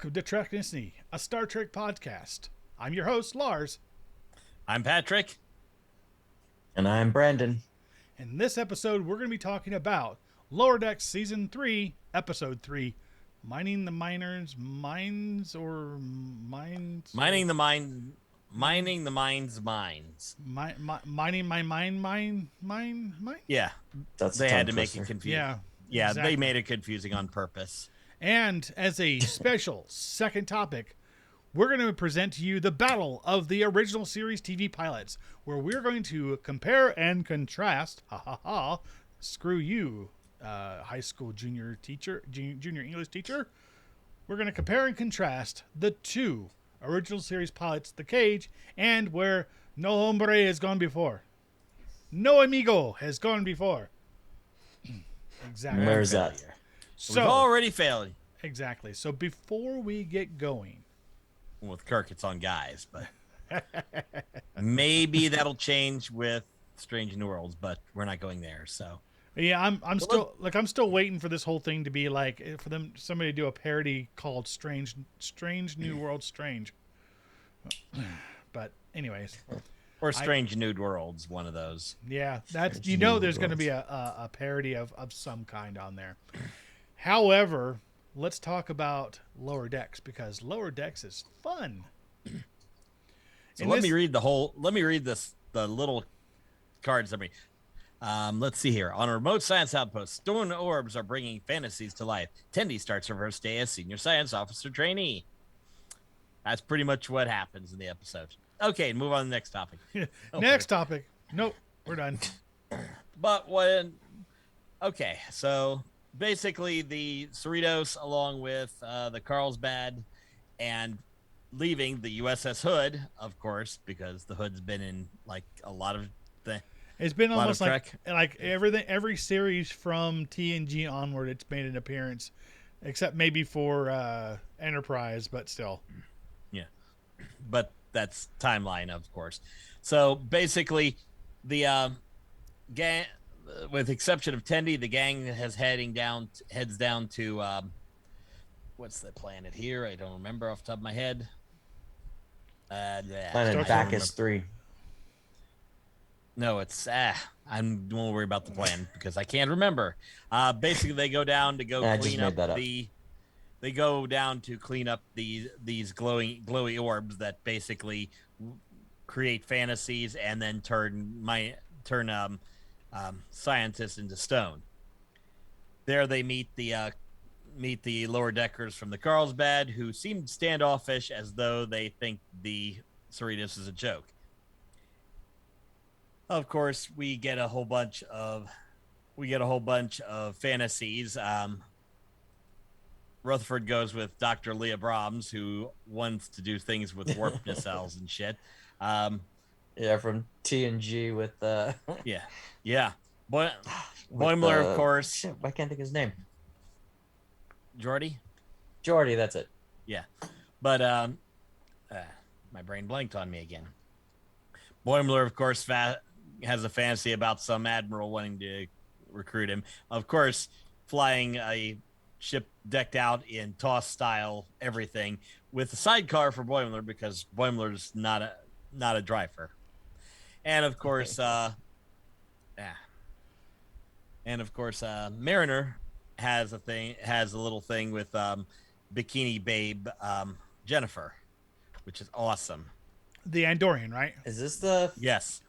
welcome to Treknicity, a Star Trek podcast. I'm your host, Lars. I'm Patrick. And I'm Brandon. In this episode, we're going to be talking about Lower Decks Season 3, Episode 3, Mining the Miners' Mines or Mines? Mining the Mind's Mines. Mining my mine? Yeah, That's they a had to tongue make it twister. confusing. Yeah, exactly. They made it confusing on purpose. And as a special second topic, we're going to present to you the battle of the original series TV pilots, where we're going to compare and contrast, screw you, high school junior English teacher. We're going to compare and contrast the two original series pilots, The Cage, and where No Hombre has gone before. No Amigo has gone before. Exactly. Where's that? We've already failed. Exactly. So before we get going, With Kirk, it's on guys, but maybe that'll change with Strange New Worlds, but we're not going there. So yeah, I'm still waiting for this whole thing to be like for somebody to do a parody called Strange New World Strange. But anyways, or Strange New Worlds, one of those. Yeah, that's Strange New there's going to be a parody of some kind on there. However, let's talk about Lower Decks because Lower Decks is fun. So let me read the little card summary. Let's see here. On a remote science outpost, stone orbs are bringing fantasies to life. Tendi starts her first day as senior science officer trainee. That's pretty much what happens in the episode. Okay, move on to the next topic. Next topic. Nope, we're done. But so basically the Cerritos, along with the Carlsbad, and leaving the USS Hood, of course, because the Hood's been in like a lot of the. It's been almost Trek. like every series from TNG onward. It's made an appearance, except maybe for Enterprise, but still. Yeah, but that's timeline, of course. So basically, the gang, with exception of Tendi, the gang heads down to what's the planet here? I don't remember off the top of my head. Planet Bacchus 3. No, it's I don't worry about the plan because I can't remember. Basically, they go down to clean up the. They go down to clean up these glowy orbs that basically create fantasies and then turn scientists into stone. There they meet the lower deckers from the Carlsbad, who seem standoffish as though they think the Cerritos is a joke. Of course, we get a whole bunch of fantasies. Rutherford goes with Dr. Leah Brahms, who wants to do things with warp nacelles and shit. Yeah, from TNG with yeah. Boimler, of course. Shit, I can't think of his name. Geordi, that's it. Yeah, but my brain blanked on me again. Boimler, of course, has a fantasy about some admiral wanting to recruit him. Of course, flying a ship decked out in TOS style everything with a sidecar for Boimler because Boimler's not a driver. And of course Mariner has a little thing with bikini babe Jennifer, which is awesome. The Andorian, right? Yes.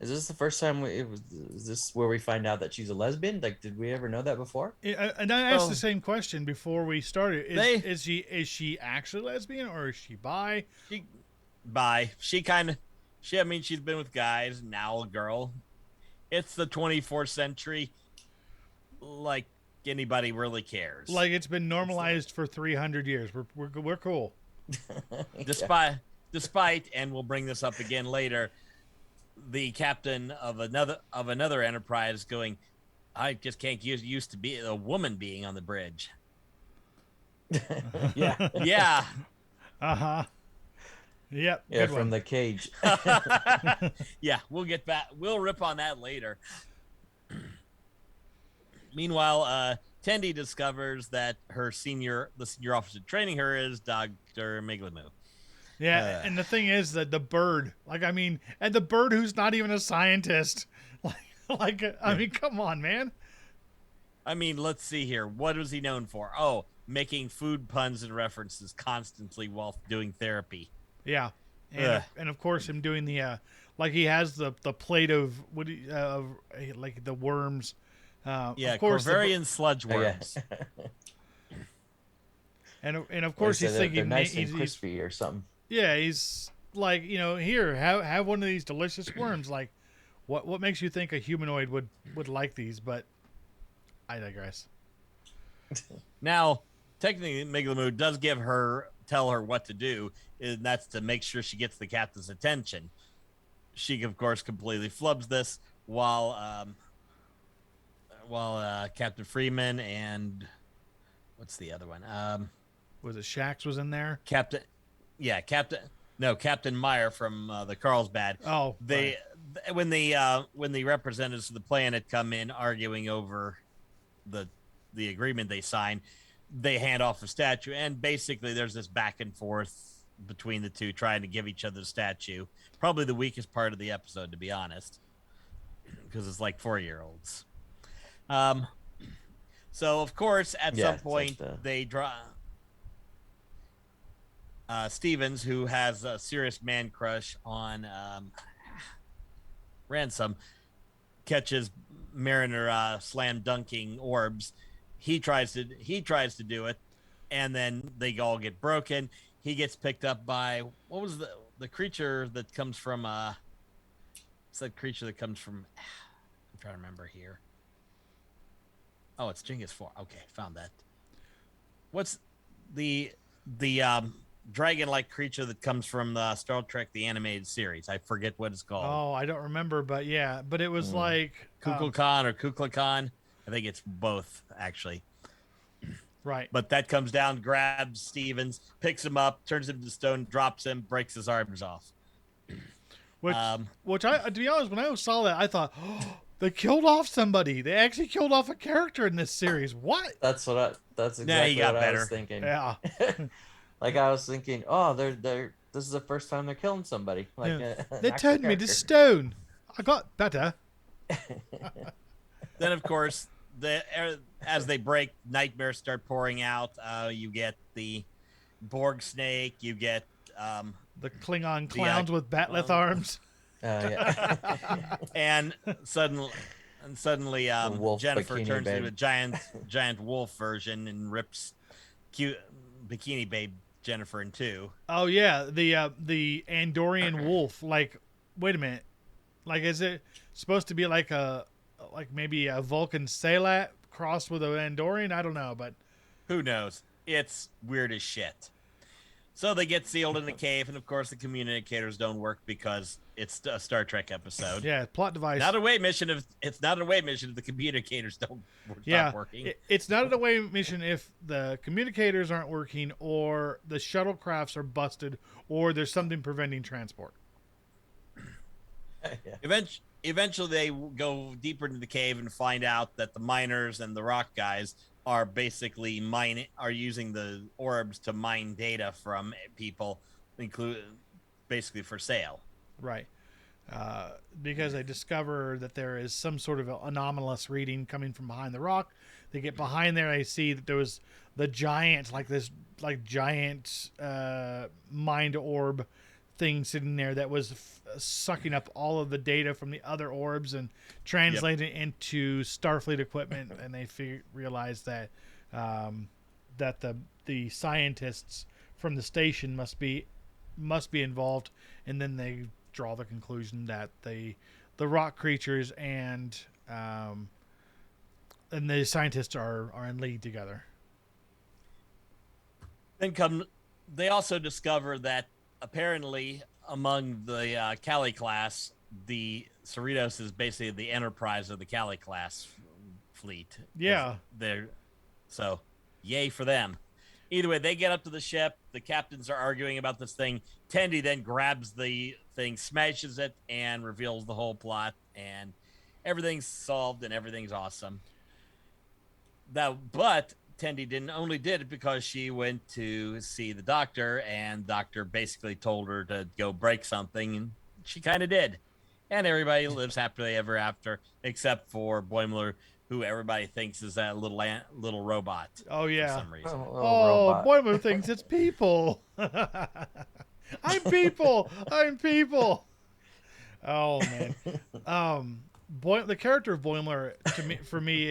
Is this the first time is this where we find out that she's a lesbian? Like, did we ever know that before? And I asked the same question before we started. Is she actually lesbian or is she bi? She's been with guys, now a girl. It's the 24th century. Like anybody really cares. Like it's been normalized for 300 years. We're cool. Despite, and we'll bring this up again later, the captain of another Enterprise going, I just can't get used to be a woman being on the bridge. Yeah. Yeah. Uh-huh. Yep. Yeah, from The Cage. Yeah, we'll get back. We'll rip on that later. Meanwhile, Tendi discovers that the senior officer training her is Dr. Miglamu. Yeah, and the thing is that the bird, like, I mean, and the bird who's not even a scientist, I mean, come on, man. I mean, let's see here. What was he known for? Oh, making food puns and references constantly while doing therapy. Yeah, and of course him doing the like he has the plate of like the worms. Yeah, of course Corvarian sludge Oh, yeah. worms. and of course They he's say they're thinking nice and he's crispy or something. yeah, he's like, here, have one of these delicious worms. Like, what makes you think a humanoid would like these? But I digress. Now, technically, Miglamu does tell her what to do, and that's to make sure she gets the captain's attention. She, of course, completely flubs this while Captain Freeman and what's the other one? Was it Shax was in there? Captain Meyer from the Carlsbad. Oh, they when the representatives of the planet come in arguing over the agreement they signed, they hand off a statue, and basically there's this back and forth between the two trying to give each other the statue. Probably the weakest part of the episode, to be honest, because it's like 4-year-olds. So of course at some point they draw Stevens, who has a serious man crush on Ransom, catches Mariner slam dunking orbs. He tries to do it, and then they all get broken. He gets picked up by what was the creature that comes from it's that creature that comes from I'm trying to remember here. Oh, it's Genghis 4. Okay, found that. What's the dragon-like creature that comes from the Star Trek the animated series? I forget what it's called. Oh, I don't remember, but yeah, but it was like Kukulkan or Kukulkan. I think it's both, actually. Right. But that comes down, grabs Stevens, picks him up, turns him to stone, drops him, breaks his arms off. Which I, to be honest, when I saw that, I thought, oh, they killed off somebody. They actually killed off a character in this series. What? That's exactly what I was thinking. Yeah. Like I was thinking, oh, they're this is the first time they're killing somebody. Like yeah. They turned me to stone. I got better. Then, of course, as they break, nightmares start pouring out. You get the Borg snake. You get the Klingon clowns with batleth arms. Yeah. and suddenly, Jennifer turns into a giant wolf version and rips cute bikini babe Jennifer in two. Oh yeah, the Andorian wolf. Like, wait a minute. Like, is it supposed to be like maybe a Vulcan Salat crossed with an Andorian? I don't know, but who knows? It's weird as shit. So they get sealed in the cave, and of course the communicators don't work because it's a Star Trek episode. Yeah, plot device. Not a away mission if the communicators don't stop working. It's not an away mission if the communicators aren't working, or the shuttlecrafts are busted, or there's something preventing transport. Yeah. Eventually they go deeper into the cave and find out that the miners and the rock guys are basically using the orbs to mine data from people, basically for sale. Right. Because they discover that there is some sort of anomalous reading coming from behind the rock. They get behind there. They see that there was the giant, giant mind orb thing sitting there that was sucking up all of the data from the other orbs and translating it into Starfleet equipment. And they realize that that the scientists from the station must be involved, and then they draw the conclusion that the rock creatures and the scientists are in league together. Then they also discover that apparently among the Cali class, the Cerritos is basically the Enterprise of the Cali class fleet. Yeah. So yay for them. Either way, they get up to the ship. The captains are arguing about this thing. Tendi then grabs the thing, smashes it, and reveals the whole plot. And everything's solved and everything's awesome. but Tendi didn't only did it because she went to see the doctor, and doctor basically told her to go break something, and she kind of did. And everybody lives happily ever after, except for Boimler, who everybody thinks is that little robot. Oh for yeah. some reason. Oh, Robot. Boimler thinks it's people. I'm people. I'm people. Oh man. The character of Boimler for me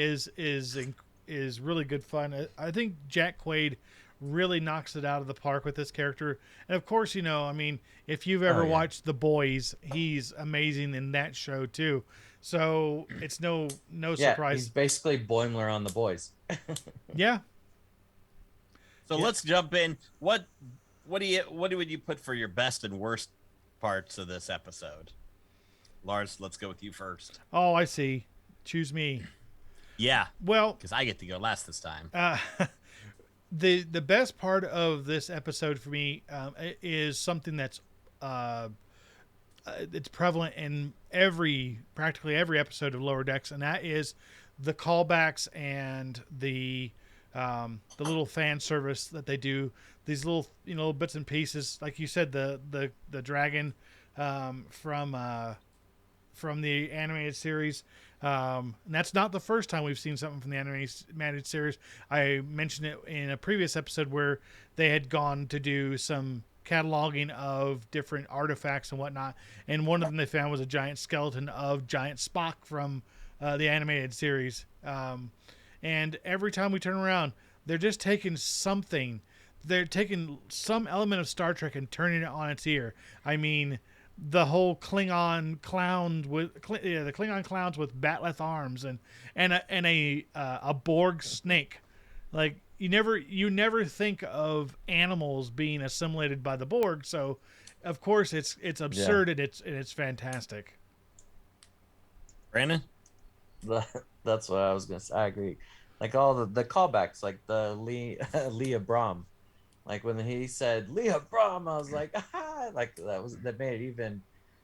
is really good fun. I think Jack Quaid really knocks it out of the park with this character. And of course, I mean, if you've ever watched The Boys, he's amazing in that show too. So it's no surprise. He's basically Boimler on The Boys. Yeah. So let's jump in. What would you put for your best and worst parts of this episode? Lars, let's go with you first. Oh, I see. Choose me. Yeah. Well, because I get to go last this time. The best part of this episode for me is something that's it's prevalent in practically every episode of Lower Decks, and that is the callbacks and the little fan service that they do. These little bits and pieces, like you said, the dragon from the animated series. And that's not the first time we've seen something from the animated series. I mentioned it in a previous episode where they had gone to do some cataloging of different artifacts and whatnot, and one of them they found was a giant skeleton of giant Spock from the animated series. And every time we turn around, they're just taking something. They're taking some element of Star Trek and turning it on its ear. I mean, the whole Klingon clown with the Klingon clowns with batleth arms and a Borg snake. Like you never think of animals being assimilated by the Borg, so of course it's absurd and it's fantastic. Brandon? That's what I was gonna say. I agree. Like all the callbacks, like the Leah Brahm. Like when he said Leah Brahm, I was like, ah! Like that made it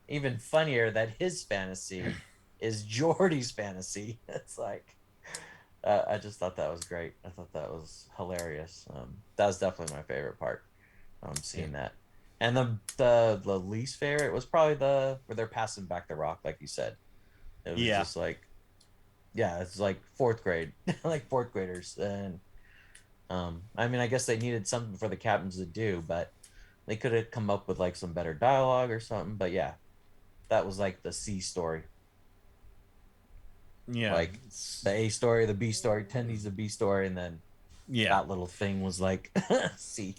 even funnier that his fantasy is Geordie's fantasy. It's like I just thought that was great. I thought that was hilarious. That was definitely my favorite part. Seeing that, and the least favorite was probably where they're passing back the rock, like you said. It was just like, it's like fourth grade, like fourth graders, and I mean, I guess they needed something for the captains to do, but they could have come up with like some better dialogue or something. But yeah, that was like the C story. Yeah, like the A story, the B story, Tendy's the B story, and then that little thing was like C.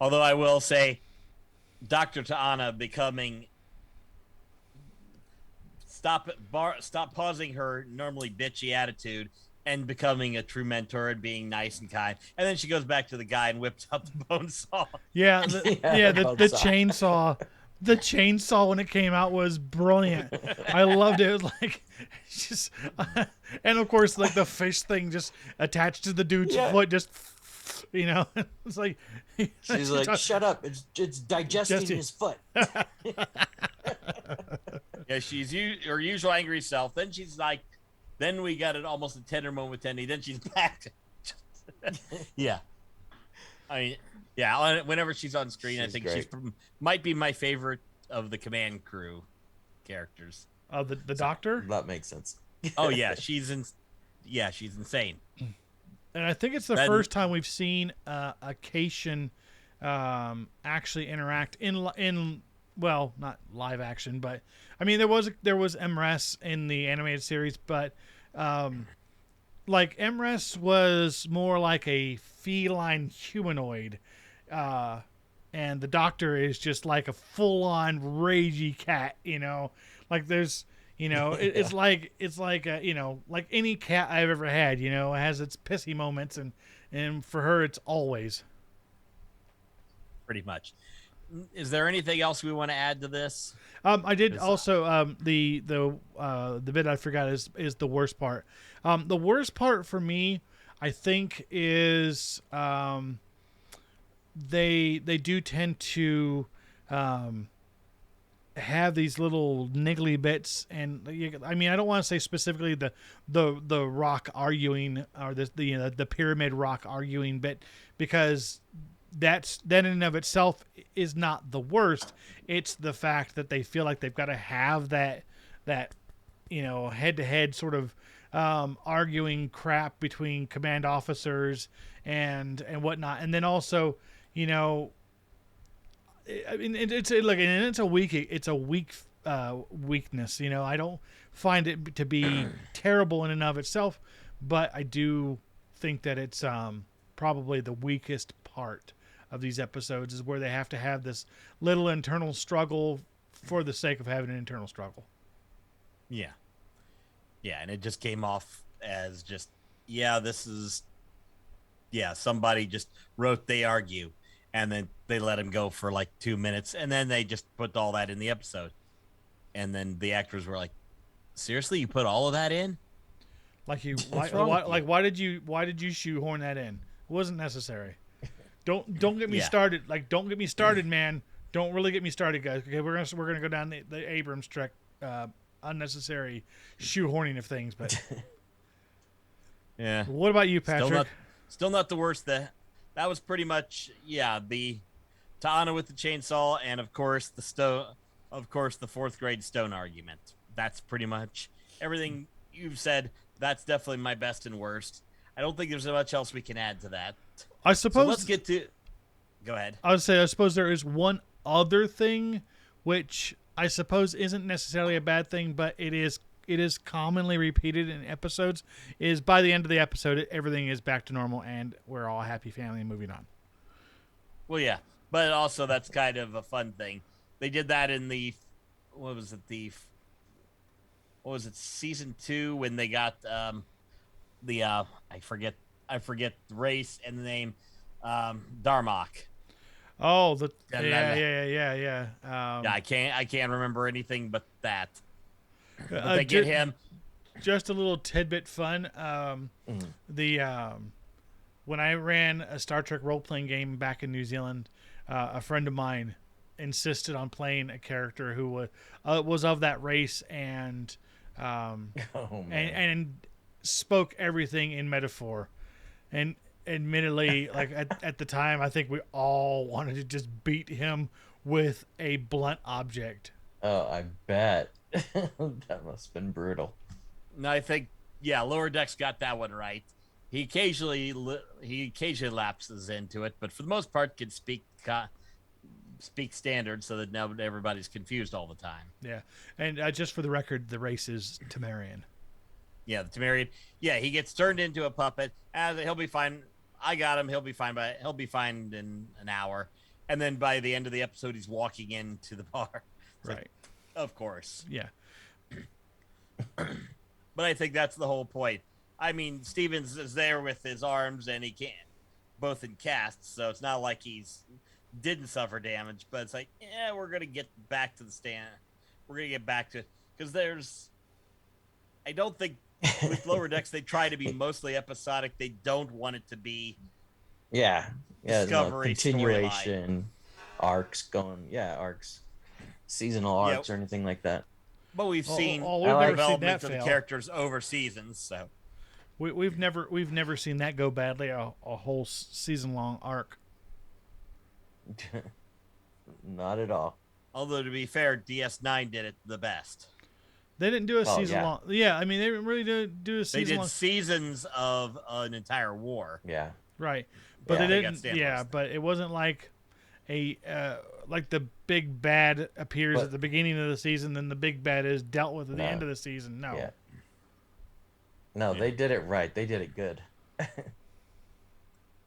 Although I will say, Dr. Ta'ana becoming stop pausing her normally bitchy attitude and becoming a true mentor and being nice and kind, and then she goes back to the guy and whips out the bone saw. Yeah, the chainsaw. The chainsaw when it came out was brilliant. I loved it. It was like just, and of course, like the fish thing just attached to the dude's foot, just it's like she's like, "Shut up! It's digesting his foot." Yeah, she's her usual angry self. Then she's like, then we got it almost a tender moment with Tendy. Then she's back to, yeah. I mean, yeah. Whenever she's on screen, I think she might be my favorite of the command crew characters. The doctor. That makes sense. Oh yeah, she's insane. And I think it's the first time we've seen a Cation actually interact in well, not live action, but I mean there was MRS in the animated series, but like MRS was more like a feline humanoid, and the doctor is just like a full-on ragey cat. Like there's it's like like any cat I've ever had. It has its pissy moments, and for her it's always pretty much. Is there anything else we want to add to this? I did also the bit I forgot is the worst part. The worst part for me, I think, is they do tend to have these little niggly bits, and I mean, I don't want to say specifically the rock arguing or the pyramid rock arguing bit, because that in and of itself is not the worst. It's the fact that they feel like they've got to have that head to head sort of arguing crap between command officers and whatnot, and then also, I mean, it's a weak weakness. I don't find it to be terrible in and of itself, but I do think that it's probably the weakest part of these episodes, is where they have to have this little internal struggle for the sake of having an internal struggle. Yeah, and it just came off as just somebody just wrote they argue, and then they let him go for like 2 minutes, and then they just put all that in the episode. And then the actors were like, seriously, you put all of that in? Why did you shoehorn that in? It wasn't necessary. Don't get me started. Like, don't get me started, man. Don't really get me started, guys. Okay, we're gonna go down the Abrams trek, unnecessary shoehorning of things. But yeah. What about you, Patrick? Still not the worst. That was pretty much the Ta'ana with the chainsaw, and of course the fourth grade stone argument. That's pretty much everything you've said. That's definitely my best and worst. I don't think there's much else we can add to that. I suppose. So let's get to. Go ahead. I suppose there is one other thing, which I suppose isn't necessarily a bad thing, but it is commonly repeated in episodes. Is by the end of the episode, everything is back to normal, and we're all a happy family and moving on. Well, yeah, but also that's kind of a fun thing. They did that in season 2, when they got I forget the race and the name, Darmok. Oh, yeah. I can't remember anything but that. But they get him. Just a little tidbit fun. When I ran a Star Trek role-playing game back in New Zealand, a friend of mine insisted on playing a character who was of that race and and spoke everything in metaphor. And admittedly, like at the time, I think we all wanted to just beat him with a blunt object. Oh, I bet. That must have been brutal. No, I think Lower Decks got that one right. He occasionally lapses into it, but for the most part can speak standard, so that now everybody's confused all the time. Yeah, and just for the record, the race is Temerian. Yeah, the Temerian. Yeah, he gets turned into a puppet. He'll be fine. I got him. He'll be fine in an hour. And then by the end of the episode, he's walking into the bar. It's right. Like, of course. Yeah. But I think that's the whole point. I mean, Stevens is there with his arms, and he can't, both in casts, so it's not like didn't suffer damage. But it's like, we're gonna get back to the stand. We're gonna get back to, because I don't think with Lower Decks they try to be mostly episodic. They don't want it to be Discovery continuation arcs seasonal arcs or anything like that. But we've seen development of the characters over seasons, so we've never seen that go badly, a whole season long arc. Not at all. Although to be fair, DS9 did it the best. They didn't do a season long. Yeah, I mean they didn't really do a season. They did long. Seasons of an entire war. Yeah. Right, but they didn't. Yeah, but it wasn't like like the big bad appears at the beginning of the season, then the big bad is dealt with at the end of the season. No. Yeah. No, they did it right. They did it good.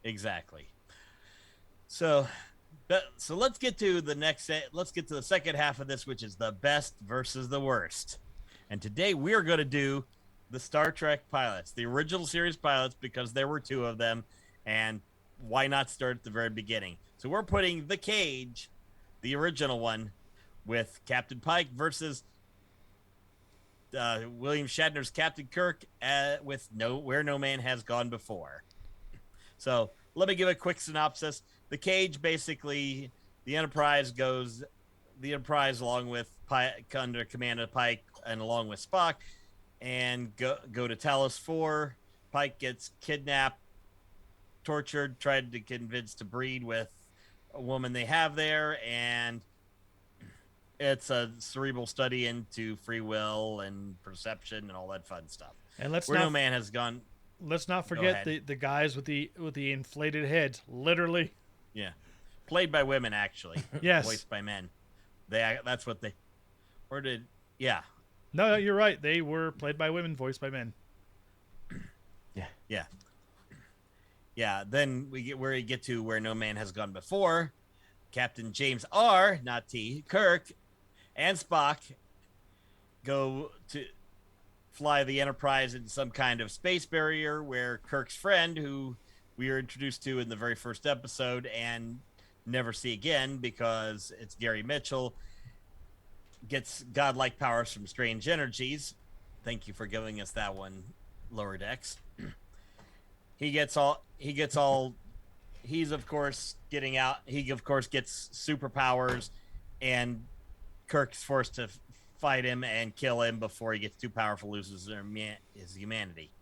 Exactly. So let's get to the second half of this, which is the best versus the worst. And today we are going to do the Star Trek pilots, the original series pilots, because there were 2 of them, and why not start at the very beginning? So we're putting The Cage, the original one, with Captain Pike versus William Shatner's Captain Kirk with Where No Man Has Gone Before. So let me give a quick synopsis. The Cage, basically, the Enterprise goes the Enterprise along with Pike, under command of Pike, and along with Spock, and go to Talos 4. Pike gets kidnapped, tortured, tried to convince to breed with a woman they have there, and it's a cerebral study into free will and perception and all that fun stuff. And let's Where not No Man Has Gone. let's not forget the guys with the inflated heads, literally. Yeah, played by women actually. Yes. Voiced by men. That's what they. Or did yeah. No, you're right. They were played by women, voiced by men. Yeah. Then we get to Where No Man Has Gone Before. Captain James R. Not T. Kirk and Spock go to fly the Enterprise into some kind of space barrier where Kirk's friend, who we were introduced to in the very first episode and never see again because it's Gary Mitchell, gets godlike powers from strange energies. Thank you for giving us that one, Lower Decks. He's of course getting out. He of course gets superpowers, and Kirk's forced to fight him and kill him before he gets too powerful, loses his humanity.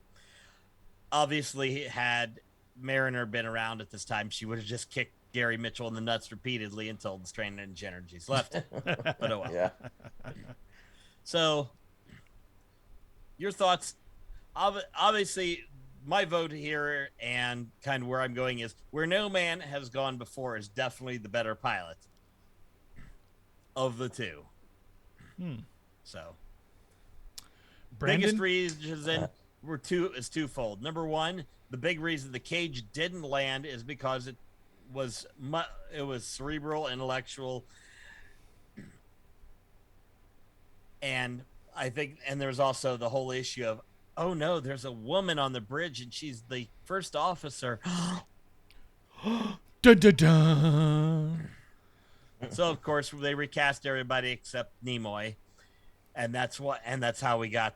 Obviously, had Mariner been around at this time, she would have just kicked Gary Mitchell in the nuts repeatedly until the strange energies left him. But oh well. Yeah. So, your thoughts? Obviously, my vote here and kind of where I'm going is Where No Man Has Gone Before is definitely the better pilot of the two. So, Brandon? biggest reason is twofold. Number one, the big reason the cage didn't land is because it was cerebral, intellectual, and I think, and there's also the whole issue of, oh no, there's a woman on the bridge and she's the first officer. Dun, dun, dun. So of course they recast everybody except Nimoy, and that's how we got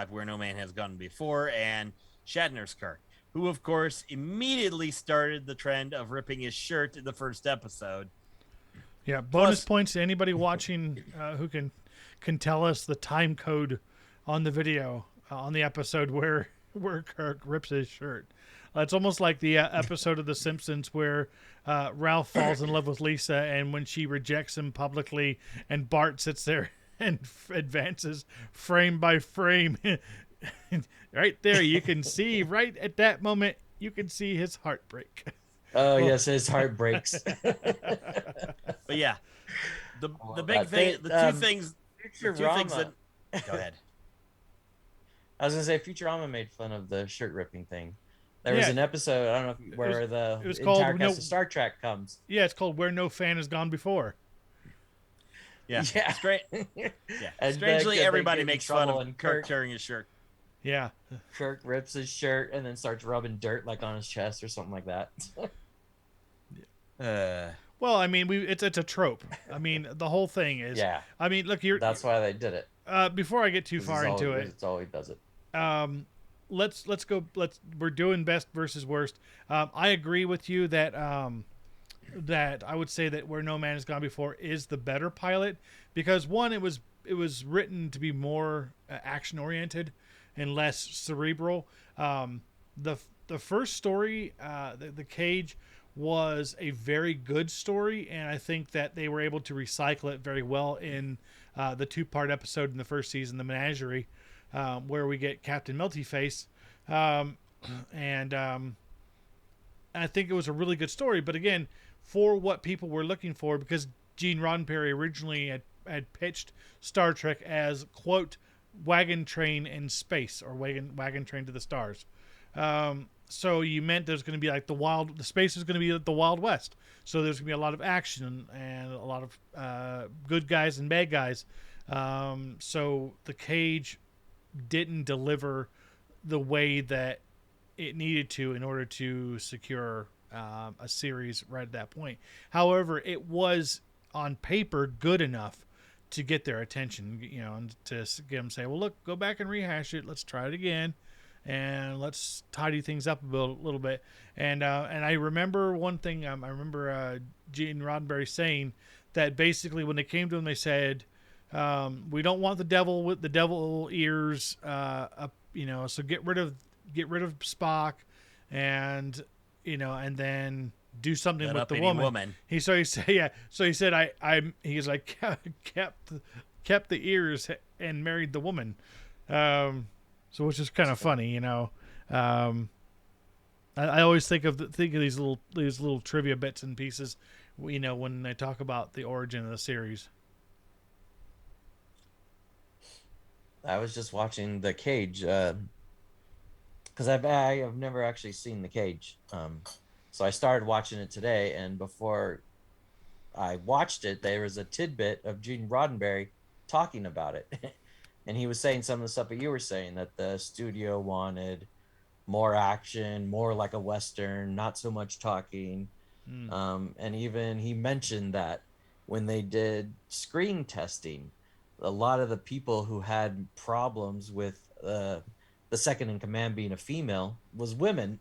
Where No Man Has Gone Before and Shatner's Kirk, who of course immediately started the trend of ripping his shirt in the first episode. Yeah, bonus points to anybody watching who can tell us the time code on the video on the episode where Kirk rips his shirt. It's almost like the episode of The Simpsons where Ralph falls in love with Lisa, and when she rejects him publicly, and Bart sits there and advances frame by frame. Right there, you can see, right at that moment, you can see his heart break. Oh, yes, his heart breaks. But yeah, the big thing, the two things that... Go ahead. I was gonna say Futurama made fun of the shirt ripping thing. There was an episode, I don't know, where the entire cast of Star Trek comes. Yeah, it's called Where No Fan Has Gone Before. Yeah. And strangely, everybody makes fun of Kirk tearing his shirt. Yeah. Kirk rips his shirt and then starts rubbing dirt like on his chest or something like that. Well, I mean, it's a trope. I mean, the whole thing is. Yeah. I mean, look, that's why they did it. Before I get too far into it, it's all he does it. Let's go. We're doing best versus worst. I agree with you that that I would say that Where No Man Has Gone Before is the better pilot, because one, it was written to be more action oriented and less cerebral. The first story, the Cage, was a very good story, and I think that they were able to recycle it very well in the 2-part episode in the first season, The Menagerie, where we get Captain Meltyface, and I think it was a really good story. But again, for what people were looking for, because Gene Roddenberry originally had pitched Star Trek as, quote, wagon train in space, or wagon train to the stars. So you meant there's going to be like the space is going to be the Wild West. So there's going to be a lot of action and a lot of good guys and bad guys. So the Cage didn't deliver the way that it needed to in order to secure a series right at that point. However, it was on paper good enough to get their attention, and to get them to say, well, look, go back and rehash it. Let's try it again. and let's tidy things up little bit. And I remember one thing. I remember Gene Roddenberry saying that basically when they came to him, they said, "We don't want the devil with the devil ears, up, so get rid of Spock, and and then do something That with the uppity woman." He said, yeah. So he said, he's like kept the ears and married the woman. So which is kind of funny, I always think of these little trivia bits and pieces, when they talk about the origin of the series. I was just watching The Cage, because I have never actually seen The Cage. So I started watching it today, and before I watched it, there was a tidbit of Gene Roddenberry talking about it. And he was saying some of the stuff that you were saying, that the studio wanted more action, more like a Western, not so much talking. And even he mentioned that when they did screen testing, a lot of the people who had problems with the second in command being a female was women.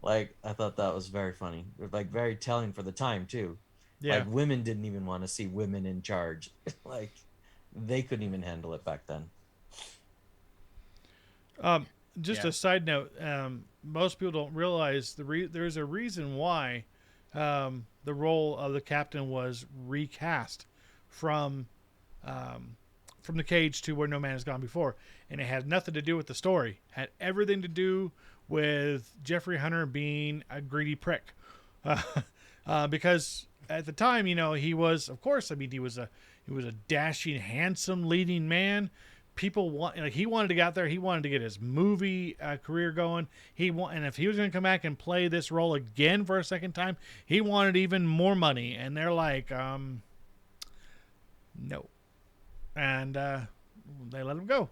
Like, I thought that was very funny. Like, very telling for the time, too. Yeah. Like, women didn't even want to see women in charge. Like, they couldn't even handle it back then. Just a side note, most people don't realize there's a reason why the role of the captain was recast from The Cage to Where No Man Has Gone Before, and it had nothing to do with the story. It had everything to do with Jeffrey Hunter being a greedy prick, because at the time, he was, of course, he was a dashing, handsome leading man. People he wanted to get out there. He wanted to get his movie career going. And if he was going to come back and play this role again for a second time, he wanted even more money. And they're like, no. And they let him go.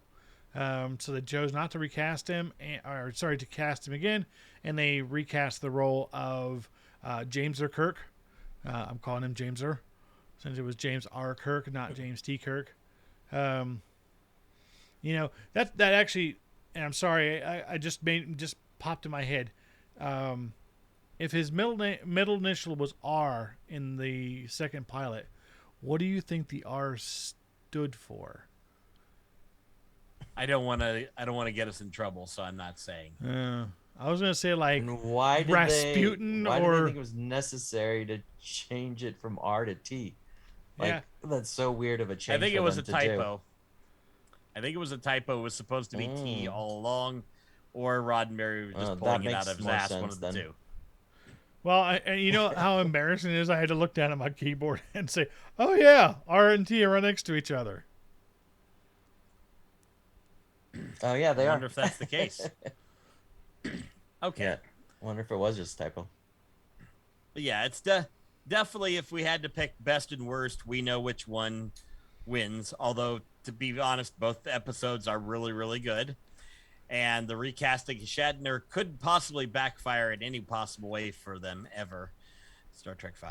So they chose not to recast him, to cast him again, and they recast the role of James R. Kirk. I'm calling him James R. Since it was James R. Kirk, not James T. Kirk. That actually, and I'm sorry, I just popped in my head. If his middle initial was R in the second pilot, what do you think the R stood for? I don't want to get us in trouble, so I'm not saying. I was gonna say like why did Rasputin, why did they think it was necessary to change it from R to T? Like, that's so weird of a change. I think it was a typo. Do. I think it was a typo. It was supposed to be T all along, or Roddenberry was just pulling it out of his ass. One of the two. Well, and you know how embarrassing it is? I had to look down at my keyboard and say, "Oh yeah, R and T are right next to each other." Oh yeah, they are. I wonder if that's the case. Okay. Yeah. Wonder if it was just a typo. But yeah, it's definitely, if we had to pick best and worst, we know which one wins. Although, to be honest, both episodes are really, really good. And the recasting of Shatner could possibly backfire in any possible way for them ever. Star Trek V.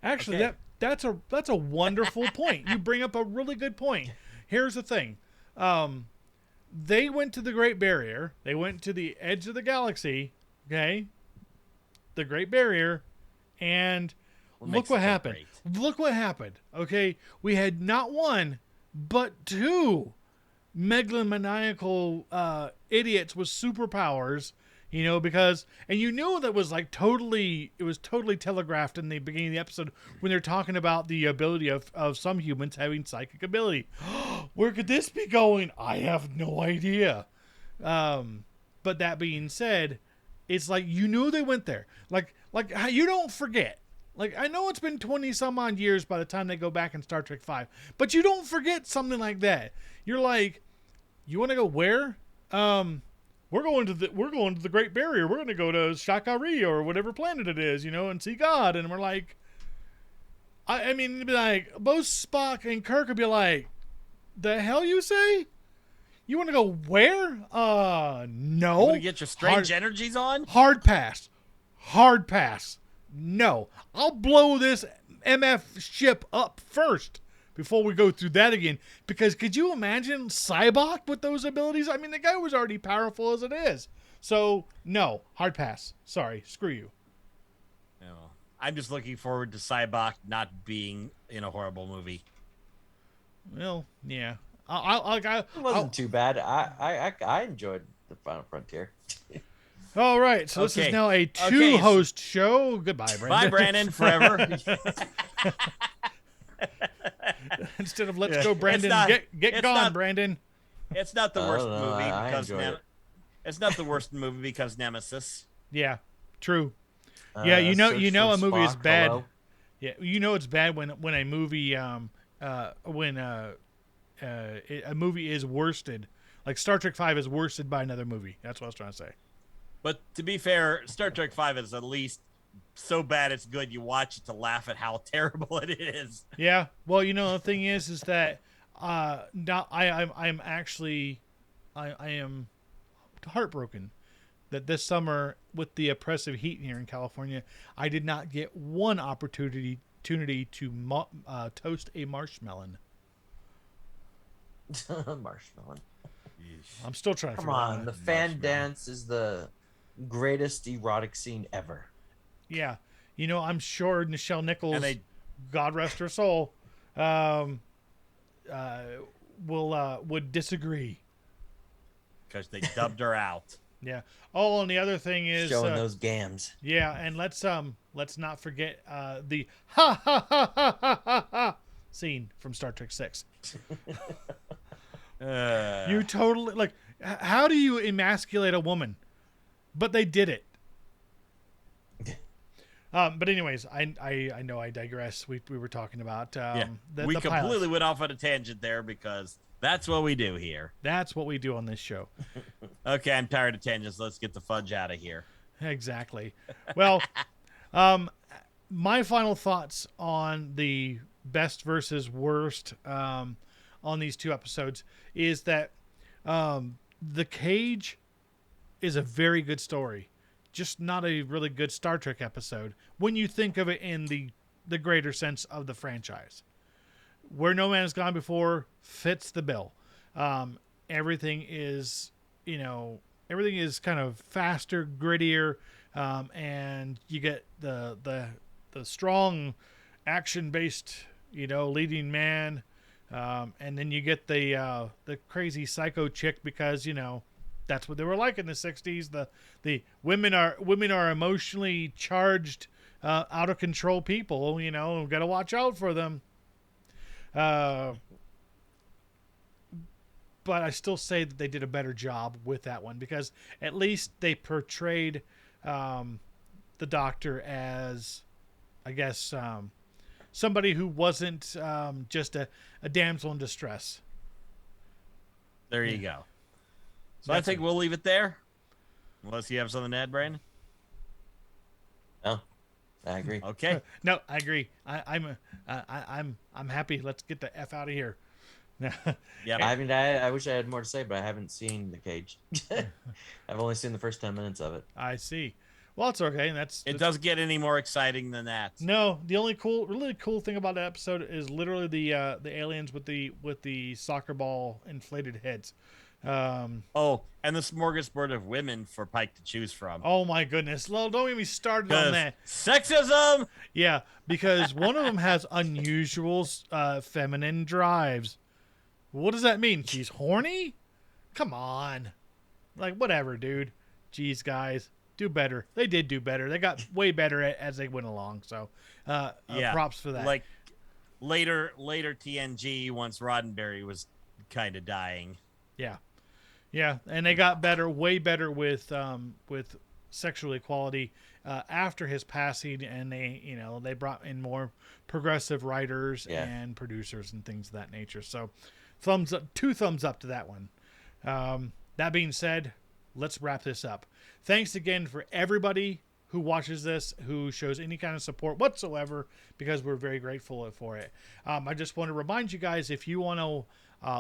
Actually, okay. that's a wonderful point. You bring up a really good point. Here's the thing. They went to the Great Barrier. They went to the edge of the galaxy. Okay, the Great Barrier, and look what happened. Look what happened. Okay, we had not one but two megalomaniacal idiots with superpowers. Because you knew that was totally telegraphed in the beginning of the episode when they're talking about the ability of some humans having psychic ability. Where could this be going? I have no idea. But that being said, it's you knew they went there. Like you don't forget. I know it's been 20 some odd years by the time they go back in Star Trek V, but you don't forget something like that. You're like, you want to go where? We're going to the Great Barrier. We're going to go to Shakari or whatever planet it is, and see God. And we're like, I mean, it'd be like both Spock and Kirk would be like, the hell you say? You want to go where? No. You want to get your strange energies on? Hard pass. Hard pass. No. I'll blow this MF ship up first before we go through that again. Because could you imagine Cybok with those abilities? I mean, the guy was already powerful as it is. So, no, hard pass. Sorry, screw you. No, I'm just looking forward to Cybok not being in a horrible movie. Well, yeah. It wasn't too bad. I enjoyed the Final Frontier. All right, so this is Okay. now a two-host show. Goodbye, Brandon. Bye, Brandon, forever. Instead of let's Yeah. go, Brandon, get gone, not- Brandon. It's not the worst no, movie I because enjoyed it. it's not the worst movie because Nemesis. Yeah, true. Yeah, you know Search a for movie is Spock, bad. hello? Yeah, you know it's bad when a movie a movie is worsted. Like Star Trek V is worsted by another movie. That's what I was trying to say. But to be fair, Star Trek V is at least so bad it's good you watch it to laugh at how terrible it is. Yeah. Well, the thing is that now I'm actually I am heartbroken that this summer with the oppressive heat here in California, I did not get one opportunity to toast a marshmallow. Marshmallow. I'm still trying to Come figure on, out. the fan dance is the greatest erotic scene ever. Yeah. I'm sure Nichelle Nichols, And they God rest her soul, would disagree. because they dubbed her out. Yeah. Oh, and the other thing is Showing those gams. yeah, and let's not forget the ha ha ha ha ha ha ha scene from Star Trek 6. You totally how do you emasculate a woman? But they did it. But anyways, I know I digress. We were talking about we the completely pilots. went off on a tangent there because that's what we do here. That's what we do on this show. Okay, I'm tired of tangents. Let's get the fudge out of here. Exactly. Well, my final thoughts on the best versus worst on these two episodes is that The Cage is a very good story, just not a really good Star Trek episode when you think of it in the greater sense of the franchise. Where No Man Has Gone Before fits the bill. Everything is kind of faster, grittier, and you get the strong action-based, leading man, and then you get the crazy psycho chick because that's what they were like in the 60s. The women are emotionally charged, out of control people. Got to watch out for them. But I still say that they did a better job with that one because at least they portrayed the Doctor as, I guess, somebody who wasn't just a damsel in distress. There you go. So I think we'll leave it there. Unless you have something to add, Brandon. No, I agree. Okay. No, I agree. I'm happy. Let's get the F out of here. Yeah. I mean, I wish I had more to say, but I haven't seen The Cage. I've only seen the first 10 minutes of it. I see. Well, it's okay. It doesn't get any more exciting than that. No, the only really cool thing about that episode is literally the aliens with the soccer ball inflated heads. Oh, and the smorgasbord of women for Pike to choose from. Oh my goodness! Well, don't get me started on that. Sexism. Yeah, because one of them has unusual feminine drives. What does that mean? She's horny? Come on. Whatever, dude. Jeez, guys. Do better. They did do better. They got way better as they went along. So, props for that. Like later TNG once Roddenberry was kind of dying. Yeah, and they got better, way better with sexual equality after his passing, and they brought in more progressive writers and producers and things of that nature. So, two thumbs up to that one. That being said, let's wrap this up. Thanks again for everybody who watches this, who shows any kind of support whatsoever, because we're very grateful for it. I just want to remind you guys, if you want to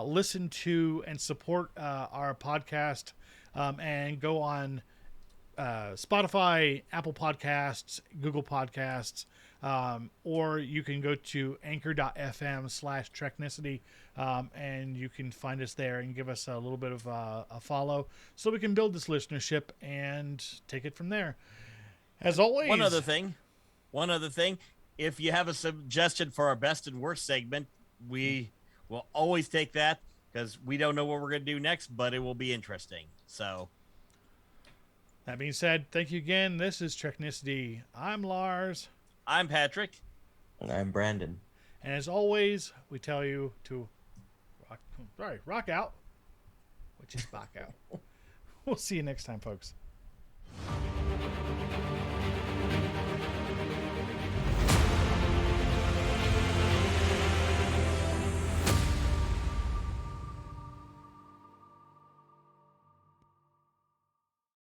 listen to and support our podcast, and go on Spotify, Apple Podcasts, Google Podcasts, Or you can go to anchor.fm/Treknicity, and you can find us there and give us a little bit of a follow so we can build this listenership and take it from there. As always. One other thing. If you have a suggestion for our best and worst segment, we will always take that because we don't know what we're going to do next, but it will be interesting. So, that being said, thank you again. This is Treknicity. I'm Lars. I'm Patrick. And I'm Brandon. And as always, we tell you to rock out, which is Spock out. We'll see you next time, folks.